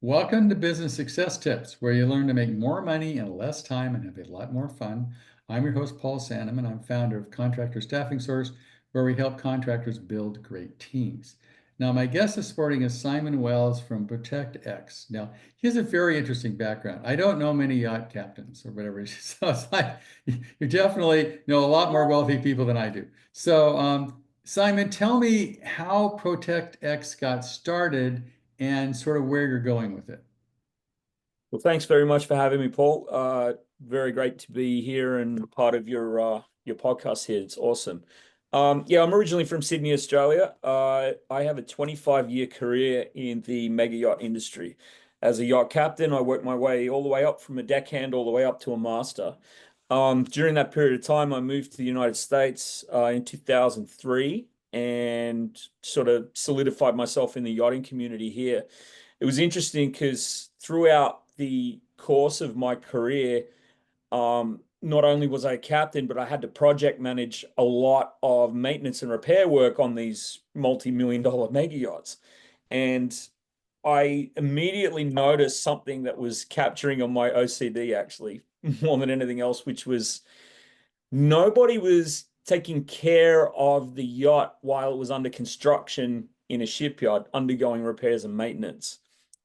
Welcome to Business Success Tips, where you learn to make more money in less time and have a lot more fun. I'm your host, Paul Sanneman. I'm founder of Contractor Staffing Source, where we help contractors build great teams. Now, my guest this morning is Simon Wells from ProtectX. Now, he has a very interesting background. I don't know many yacht captains or whatever. So it's like you definitely know a lot more wealthy people than I do. So, Simon, tell me how ProtectX got started and sort of where you're going with it. Well, thanks very much for having me, Paul. Very great to be here and part of your podcast here. It's awesome. Yeah, I'm originally from Sydney, Australia. I have a 25-year career in the mega yacht industry. As a yacht captain, I worked my way all the way up from a deckhand all the way up to a master. During that period of time, I moved to the United States in 2003 and sort of solidified myself in the yachting community here. It was interesting because throughout the course of my career, not only was I a captain, but I had to project manage a lot of maintenance and repair work on these multi-million dollar mega yachts. And I immediately noticed something that was capturing on my OCD actually more than anything else, which was nobody was taking care of the yacht while it was under construction in a shipyard, undergoing repairs and maintenance.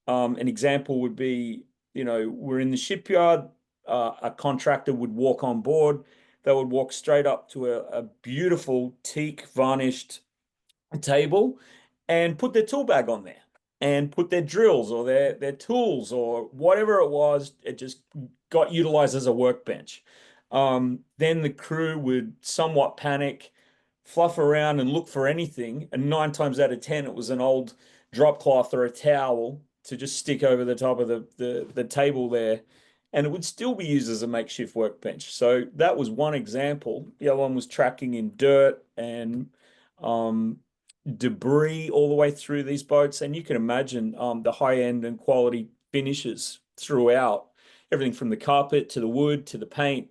An example would be, we're in the shipyard, a contractor would walk on board, they would walk straight up to a beautiful teak varnished table and put their tool bag on there and put their drills or their tools or whatever it was. It just got utilized as a workbench. Then the crew would somewhat panic, fluff around and look for anything. And 9 times out of 10, it was an old drop cloth or a towel to just stick over the top of the table there. And it would still be used as a makeshift workbench. So that was one example. The other one was tracking in dirt and debris all the way through these boats. And you can imagine the high end and quality finishes throughout, everything from the carpet to the wood to the paint,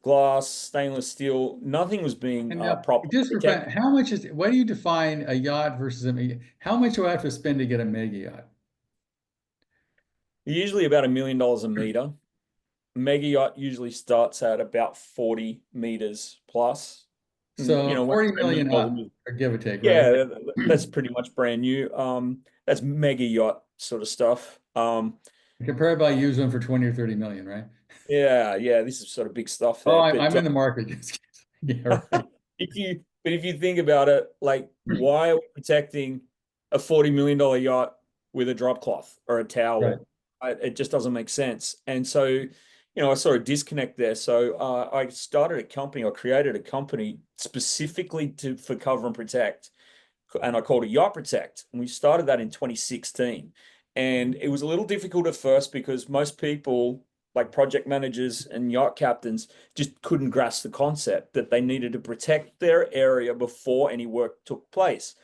glass, stainless steel. Nothing was being And now, properly just for fun, protected. how much is, what do you define a yacht versus a mega? How much do I have to spend to get a mega yacht? Usually about $1 million a meter. Mega yacht usually starts at about 40 meters plus. And, So when I 40 say million $1 million a up, meter, or give or take, right? yeah, that's pretty much brand new. That's mega yacht sort of stuff. Comparably, use one for 20 or 30 million, right? Yeah, this is sort of big stuff Oh, there. I'm in the market. Yeah, right. If you think about it, like why are we protecting a $40 million yacht with a drop cloth or a Right. towel? It just doesn't make sense. And so, I saw a disconnect there. So I started a company or created a company specifically for cover and protect, and I called it Yacht Protect. And we started that in 2016. And it was a little difficult at first because most people, like project managers and yacht captains, just couldn't grasp the concept that they needed to protect their area before any work took place.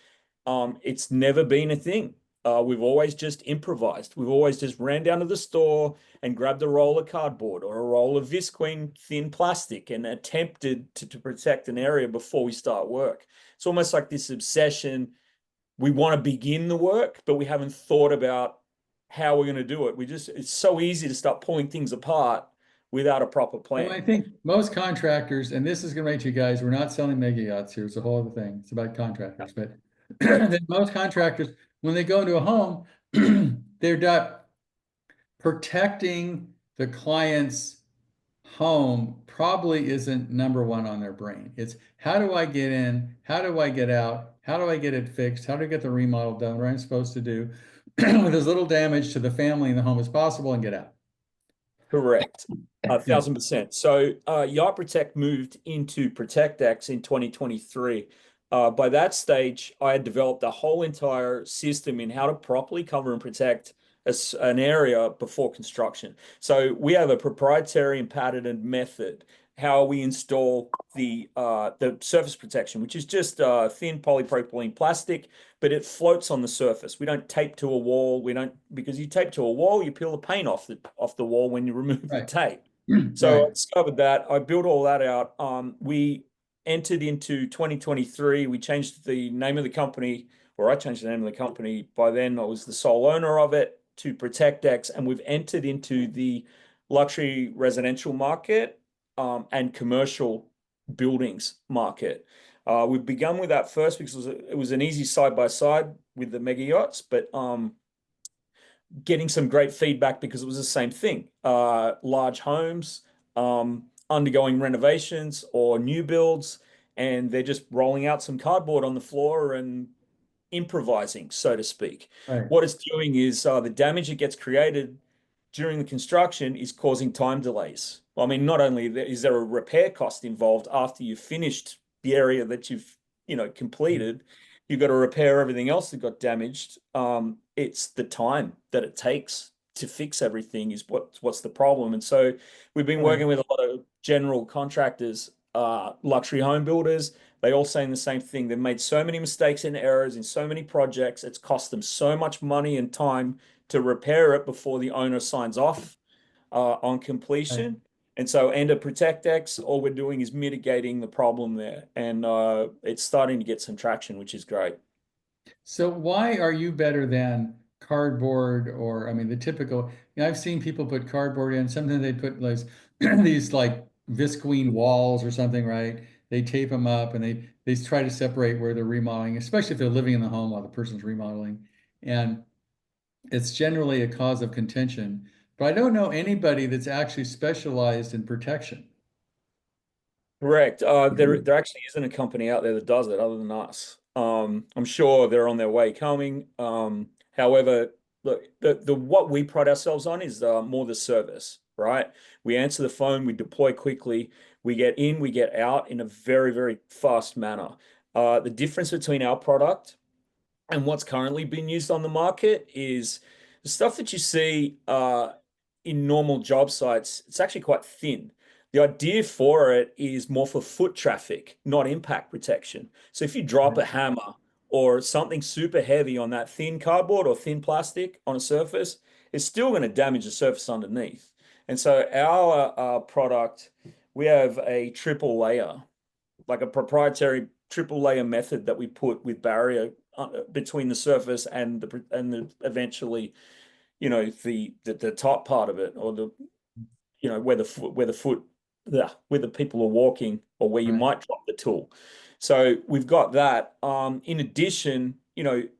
It's never been a thing. We've always just improvised. We've always just ran down to the store and grabbed a roll of cardboard or a roll of visqueen thin plastic and attempted to protect an area before we start work. It's almost like this obsession. We want to begin the work, but we haven't thought about how we're going to do it. It's so easy to start pulling things apart without a proper Well, I plan. think most contractors, and this is going to rate you guys, we're not selling mega yachts here. It's a whole other thing. It's about contractors. But Correct. then most contractors, when they go into a home, they're not protecting the client's home probably isn't number one on their brain. It's how do I get in? How do I get out? How do I get it fixed? How do I get the remodel done? What I'm supposed to do with as little damage to the family in the home as possible and get out. Correct. A Yeah. 1000%. So Yacht Protect moved into ProtectX in 2023. By that stage, I had developed a whole entire system in how to properly cover and protect an area before construction. So we have a proprietary and patented method how we install the surface protection, which is just thin polypropylene plastic, but it floats on the surface. We don't tape to a wall. We don't, because you tape to a wall, you peel the paint off the wall when you remove the Right. tape. So Right. I discovered that. I built all that out. We entered into 2023. We changed the name of the company, or I changed the name of the company. By then, I was the sole owner of it to ProtectX, and we've entered into the luxury residential market and commercial buildings market. We've begun with that first because it was an easy side by side with the mega yachts, but getting some great feedback because it was the same thing. Large homes undergoing renovations or new builds, and they're just rolling out some cardboard on the floor and improvising, so to speak. Right. What it's doing is the damage that gets created during the construction is causing time delays. I mean, not only is there a repair cost involved after you've finished the area that you've, completed, you've got to repair everything else that got damaged. It's the time that it takes to fix everything is what's the problem. And so we've been Right. working with a lot of general contractors, luxury home builders. They all saying the same thing. They've made so many mistakes and errors in so many projects. It's cost them so much money and time to repair it before the owner signs off on Right. completion. And so under ProtectX, all we're doing is mitigating the problem there. And it's starting to get some traction, which is great. So why are you better than cardboard or I mean the typical, I've seen people put cardboard in, sometimes they put like these like visqueen walls or something, right? They tape them up and they try to separate where they're remodeling, especially if they're living in the home while the person's remodeling. And it's generally a cause of contention. But I don't know anybody that's actually specialized in protection. Correct. There actually isn't a company out there that does it other than us. I'm sure they're on their way coming. However, look, the what we pride ourselves on is more the service, right? We answer the phone, we deploy quickly, we get in, we get out in a very, very fast manner. The difference between our product and what's currently being used on the market is the stuff that you see in normal job sites. It's actually quite thin. The idea for it is more for foot traffic, not impact protection. So if you drop Right. a hammer or something super heavy on that thin cardboard or thin plastic on a surface, it's still going to damage the surface underneath. And so our product, we have a triple layer, like a proprietary triple layer method that we put with barrier between the surface and the eventually, the top part of it, or the where the foot where the people are walking or where you Right. might drop the tool. So we've got that. In addition,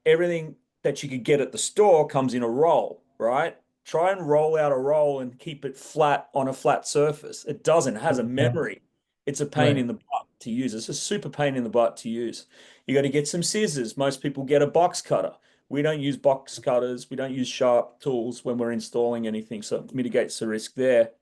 everything that you could get at the store comes in a roll, right? Try and roll out a roll and keep it flat on a flat surface. It doesn't. It has a Yeah. memory. It's a pain Right. in the butt to use. It's a super pain in the butt to use. You got to get some scissors. Most people get a box cutter. We don't use box cutters. We don't use sharp tools when we're installing anything, so it mitigates the risk there.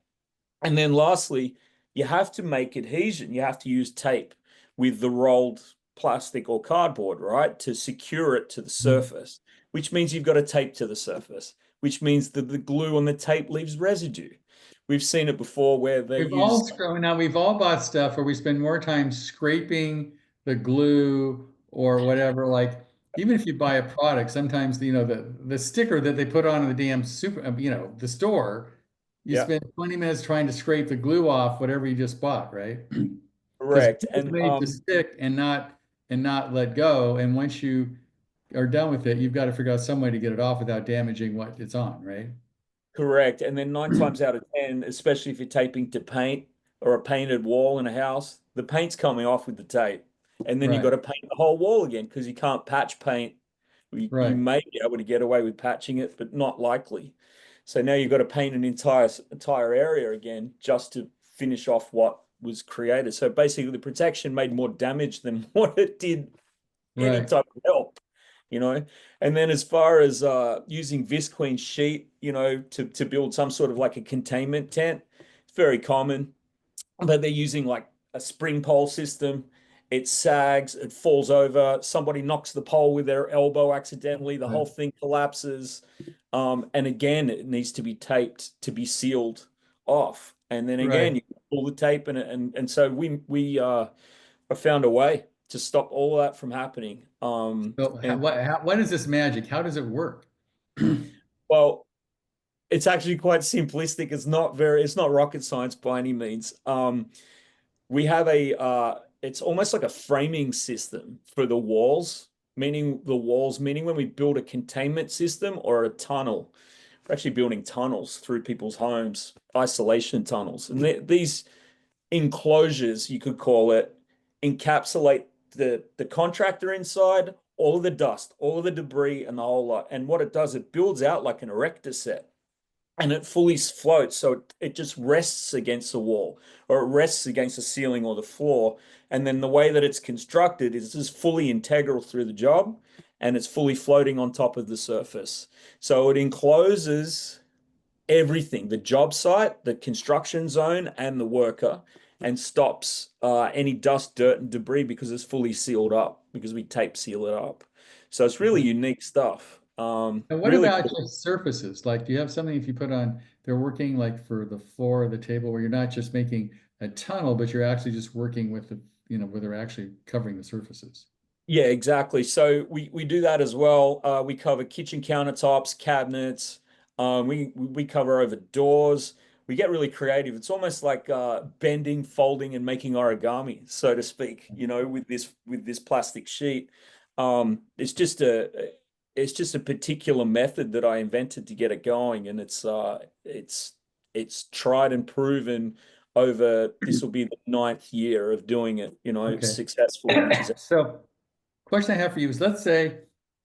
And then lastly, you have to make adhesion. You have to use tape with the rolled plastic or cardboard, right, to secure it to the surface, which means you've got to tape to the surface, which means that the glue on the tape leaves residue. We've seen it before where they We've all use, now we've all bought stuff where we spend more time scraping the glue or whatever. Like even if you buy a product, sometimes the sticker that they put on the damn super the store, you yeah, spend 20 minutes trying to scrape the glue off whatever you just bought, right? Because correct. it's And made to stick and not let go. And once you are done with it, you've got to figure out some way to get it off without damaging what it's on, right? correct. And then nine times out of 10, especially if you're taping to paint or a painted wall in a house, the paint's coming off with the tape. And then you've got Right, to paint the whole wall again because you can't patch paint. You right, may be able to get away with patching it, but not likely. So now you've got to paint an entire area again just to finish off what was created. So basically, the protection made more damage than what it did any right, type of help, you know. And then as far as using visqueen sheet, to build some sort of like a containment tent, it's very common, but they're using like a spring pole system. It sags, it falls over. Somebody knocks the pole with their elbow accidentally. The right, whole thing collapses. And again, it needs to be taped to be sealed off. And then again, right. you pull the tape and so we have found a way to stop all of that from happening. So And what is this magic? How does it work? well, it's actually quite simplistic. It's not rocket science by any means. We have it's almost like a framing system for the walls, meaning when we build a containment system or a tunnel, we're actually building tunnels through people's homes, isolation tunnels. And these enclosures, you could call it, encapsulate the contractor inside, all of the dust, all of the debris, and the whole lot. And what it does, it builds out like an erector set and it fully floats. So it just rests against the wall or it rests against the ceiling or the floor. And then the way that it's constructed is just fully integral through the job and it's fully floating on top of the surface. So it encloses everything, the job site, the construction zone, and the worker, and stops any dust, dirt, and debris because it's fully sealed up, because we tape seal it up. So it's really unique stuff. And what Really about cool. just surfaces? Like, do you have something if you put on, they're working like for the floor of the table where you're not just making a tunnel, but you're actually just working with the, where they're actually covering the surfaces. Yeah, exactly. So we do that as well. We cover kitchen countertops, cabinets. We cover over doors. We get really creative. It's almost like bending, folding, and making origami, so to speak. With this plastic sheet. It's just a particular method that I invented to get it going, and it's tried and proven over. This will be the ninth year of doing it. Okay. Successfully, which is So question I have for you is, let's say,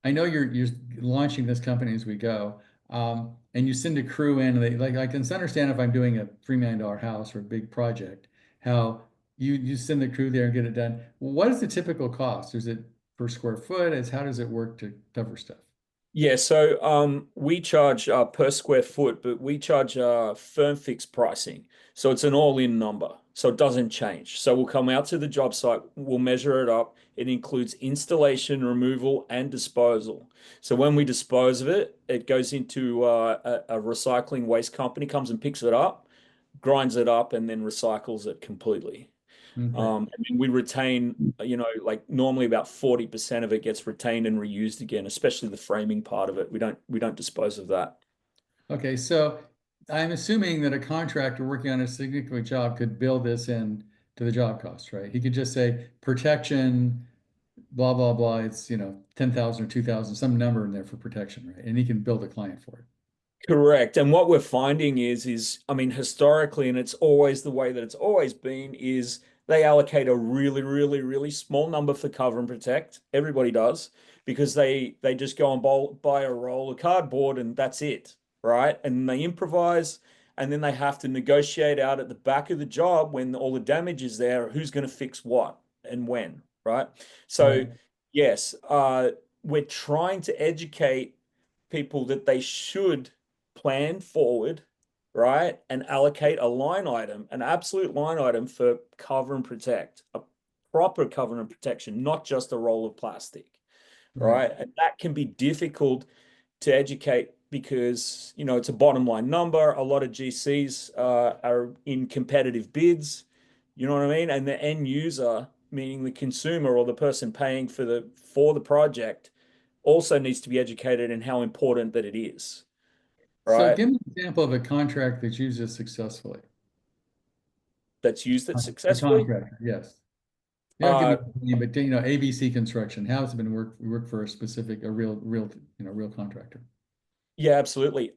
I know you're launching this company as we go, and you send a crew in, and they like, I can understand if I'm doing a $3 million house or a big project, how you send the crew there and get it done. What is the typical cost? Is it per square foot? How does it work to cover stuff? Yeah, so we charge per square foot, but we charge firm fixed pricing. So it's an all-in number. So it doesn't change. So we'll come out to the job site, we'll measure it up. It includes installation, removal, and disposal. So when we dispose of it, it goes into a recycling waste company, comes and picks it up, grinds it up, and then recycles it completely. Okay. And then we retain, like normally about 40% of it gets retained and reused again, especially the framing part of it. We don't dispose of that. Okay, so I'm assuming that a contractor working on a significant job could build this in to the job cost, right? He could just say protection, blah, blah, blah. It's, 10,000 or 2,000, some number in there for protection, right? And he can build a client for it. Correct. And what we're finding is, I mean, historically, and it's always the way that it's always been, is they allocate a really, really, really small number for cover and protect. Everybody does because they just go and buy a roll of cardboard and that's it, right? And they improvise, and then they have to negotiate out at the back of the job when all the damage is there, who's going to fix what and when, right? So, Right. yes, we're trying to educate people that they should plan forward, right? And allocate a line item, an absolute line item for cover and protect, a proper cover and protection, not just a roll of plastic, Right. right? And that can be difficult to educate because, it's a bottom line number. A lot of GCs are in competitive bids, you know what I mean? And the end user, meaning the consumer or the person paying for the project, also needs to be educated in how important that it is, So right? give me an example of a contract that's used this successfully. That's used it A successfully. contractor, yes. You don't give Uh, me the name, but ABC Construction. How has it been work for a specific, a real contractor? yeah, absolutely.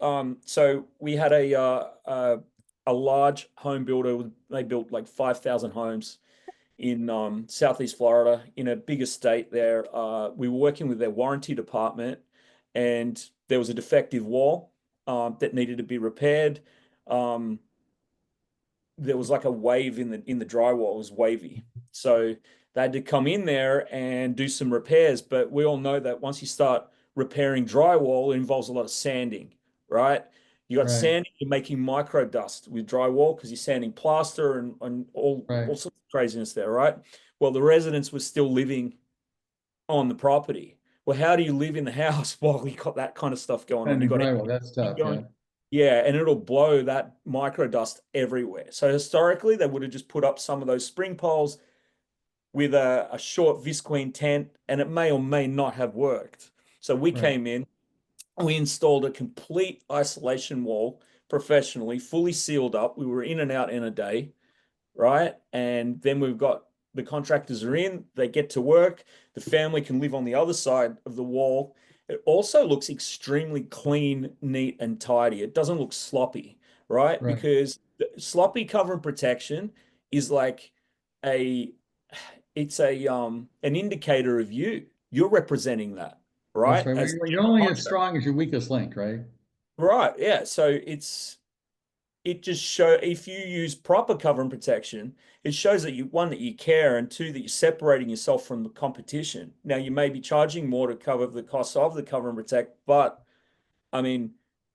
So we had a large home builder. They built like 5,000 homes in Southeast Florida in a big estate there. We were working with their warranty department, and there was a defective wall that needed to be repaired. Um, there was like a wave in the drywall. It was wavy. So they had to come in there and do some repairs. But we all know that once you start repairing drywall, it involves a lot of sanding, right? You got Right, sanding, you're making micro dust with drywall because you're sanding plaster and all right, sorts of craziness there, right? Well, the residents were still living on the property. Well, how do you live in the house while you got that kind of stuff going on? and You the got drywall, that's tough, yeah. going, yeah, and it'll blow that micro dust everywhere. So historically, they would have just put up some of those spring poles with a short visqueen tent, and it may or may not have worked. So we Right. came in, we installed a complete isolation wall professionally, fully sealed up. We were in and out in a day, right? And then we've got the contractors are in, they get to work, the family can live on the other side of the wall, It also looks extremely clean, neat, and tidy. It doesn't look sloppy, right? Right. Because sloppy cover and protection is like a it's a an indicator of you. You're representing that, That's right? right. Well, As you're only as strong as your weakest link, right? right, yeah. So it just show if you use proper cover and protection, it shows that you one that you care and two that you're separating yourself from the competition. Now you may be charging more to cover the cost of the cover and protect, but I mean,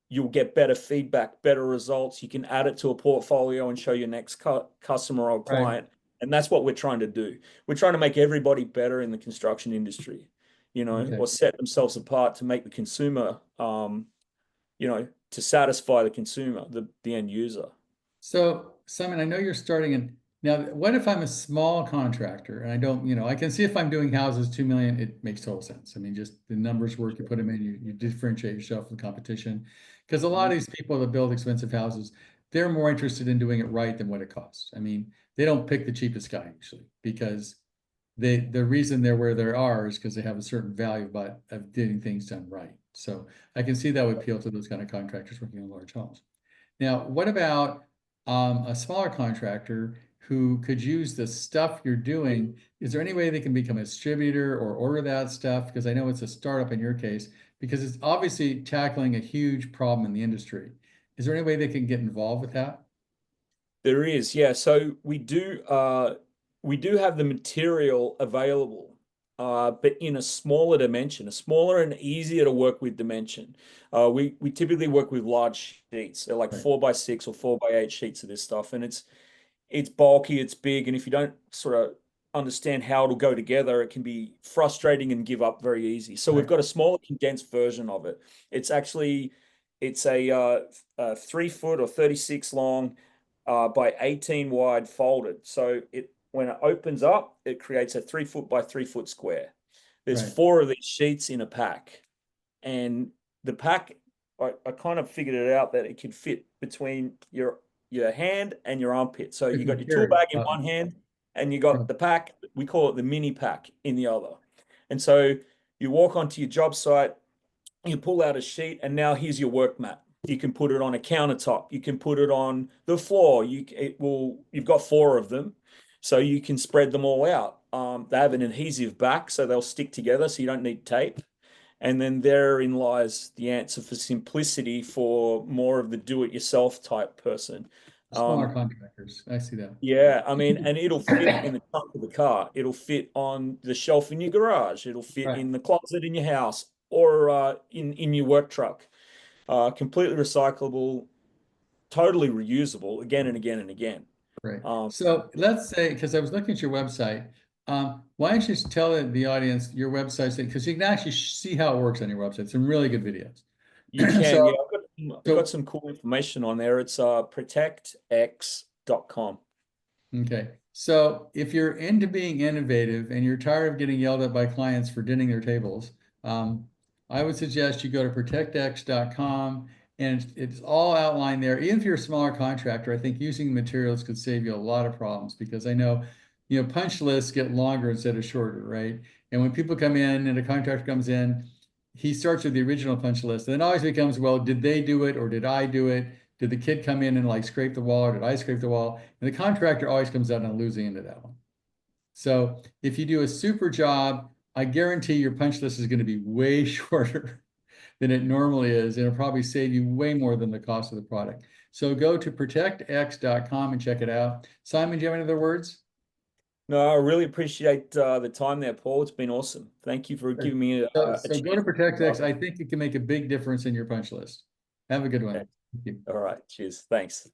you'll get better feedback, better results. You can add it to a portfolio and show your next customer or Right. client. And that's what we're trying to do. We're trying to make everybody better in the construction industry, Okay. or set themselves apart to make the consumer, to satisfy the consumer, the end user. So, Simon, I know you're starting in now. What if I'm a small contractor and I don't, I can see if I'm doing houses 2 million, it makes total sense. I mean, just the numbers work, you put them in, you differentiate yourself from the competition. Because a lot of Mhm. these people that build expensive houses, they're more interested in doing it right than what it costs. I mean, they don't pick the cheapest guy usually because the reason they're where they are is because they have a certain value about of getting things done right. So I can see that would appeal to those kind of contractors working on large homes. Now, what about a smaller contractor who could use the stuff you're doing? Is there any way they can become a distributor or order that stuff? Because I know it's a startup in your case, because it's obviously tackling a huge problem in the industry. Is there any way they can get involved with that? There is, yeah. So we do have the material available, but in a smaller dimension, a smaller and easier to work with dimension. We typically work with large sheets. They're like Right, 4x6 or 4x8 sheets of this stuff, and it's bulky, it's big, and if you don't sort of understand how it'll go together, it can be frustrating and give up very easy. So we've right, got a smaller, condensed version of it. It's a 3 foot or 36 long by 18 wide folded. So it when it opens up, it creates a 3 foot by 3 foot square. There's right. four of these sheets in a pack, and the pack, I kind of figured it out that it can fit between your hand and your armpit. So It you got can your tool carry. bag in one hand, and you got Right. the pack. We call it the mini pack in the other. And so you walk onto your job site, you pull out a sheet, and now here's your work mat. You can put it on a countertop. You can put it on the floor. You've got four of them, so you can spread them all out. They have an adhesive back, so they'll stick together, so you don't need tape. And then therein lies the answer for simplicity for more of the do-it-yourself type person. Smaller Um, contractors. I see that. yeah, I mean, and it'll fit in the trunk of the car. It'll fit on the shelf in your garage. It'll fit Right. in the closet in your house or in your work truck. Completely recyclable, totally reusable again and again and again. Right. Um, So let's say, because I was looking at your website, why don't you just tell the audience your website, because you can actually see how it works on your website. Some really good videos. you So, can, yeah, I've got so some cool information on there. It's protectx.com. Okay. So if you're into being innovative and you're tired of getting yelled at by clients for dinning their tables, I would suggest you go to protectx.com and it's all outlined there. Even if you're a smaller contractor, I think using materials could save you a lot of problems because I know, punch lists get longer instead of shorter, right? And when people come in and a contractor comes in, he starts with the original punch list. And it always becomes, well, did they do it or did I do it? Did the kid come in and like scrape the wall or did I scrape the wall? And the contractor always comes out on the losing end of that one. So if you do a super job, I guarantee your punch list is going to be way shorter than it normally is. And it'll probably save you way more than the cost of the product. So go to protectx.com and check it out. Simon, do you have any other words? No, I really appreciate the time there, Paul. It's been awesome. Thank you for Sure. giving me a So go to chance. ProtectX. I think it can make a big difference in your punch list. Have a good Okay. one. Thank you. All right. Cheers. Thanks.